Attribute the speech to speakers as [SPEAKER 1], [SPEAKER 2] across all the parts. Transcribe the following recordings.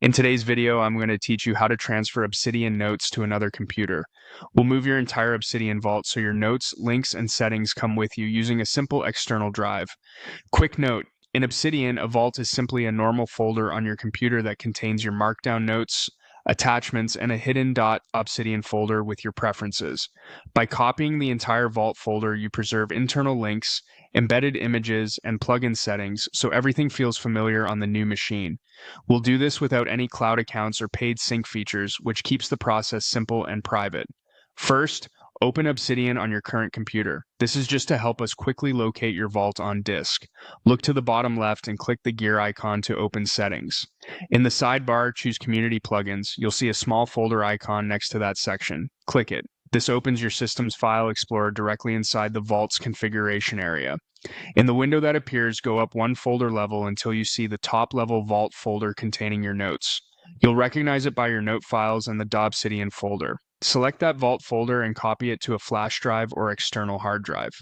[SPEAKER 1] In today's video, I'm going to teach you how to transfer Obsidian notes to another computer. We'll move your entire Obsidian vault so your notes, links, and settings come with you using a simple external drive. Quick note, in Obsidian, a vault is simply a normal folder on your computer that contains your markdown notes, attachments, and a hidden .obsidian folder with your preferences. By copying the entire vault folder, you preserve internal links, embedded images, and plugin settings so everything feels familiar on the new machine. We'll do this without any cloud accounts or paid sync features, which keeps the process simple and private. First, open Obsidian on your current computer. This is just to help us quickly locate your vault on disk. Look to the bottom left and click the gear icon to open settings. In the sidebar, choose Community Plugins. You'll see a small folder icon next to that section. Click it. This opens your system's file explorer directly inside the vault's configuration area. In the window that appears, go up one folder level until you see the top level vault folder containing your notes. You'll recognize it by your note files and the Obsidian folder. Select that vault folder and copy it to a flash drive or external hard drive.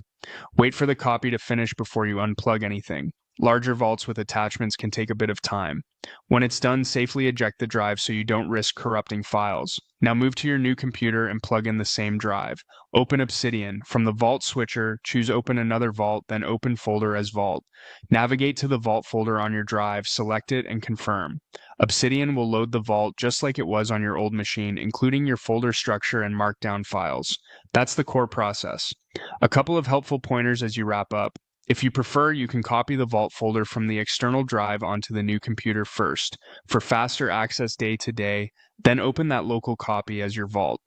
[SPEAKER 1] Wait for the copy to finish before you unplug anything. Larger vaults with attachments can take a bit of time. When it's done, safely eject the drive so you don't risk corrupting files. Now move to your new computer and plug in the same drive. Open Obsidian. From the Vault switcher, choose Open Another Vault, then Open Folder as Vault. Navigate to the Vault folder on your drive, select it, and confirm. Obsidian will load the vault just like it was on your old machine, including your folder structure and markdown files. That's the core process. A couple of helpful pointers as you wrap up. If you prefer, you can copy the vault folder from the external drive onto the new computer first, for faster access day to day, then open that local copy as your vault.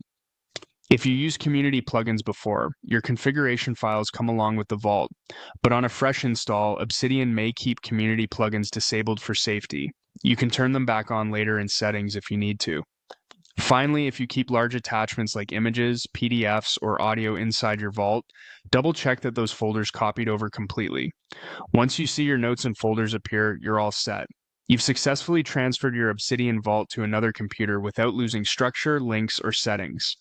[SPEAKER 1] If you use community plugins before, your configuration files come along with the vault, but on a fresh install, Obsidian may keep community plugins disabled for safety. You can turn them back on later in settings if you need to. Finally, if you keep large attachments like images, PDFs, or audio inside your vault, double check that those folders copied over completely. Once you see your notes and folders appear, you're all set. You've successfully transferred your Obsidian vault to another computer without losing structure, links, or settings.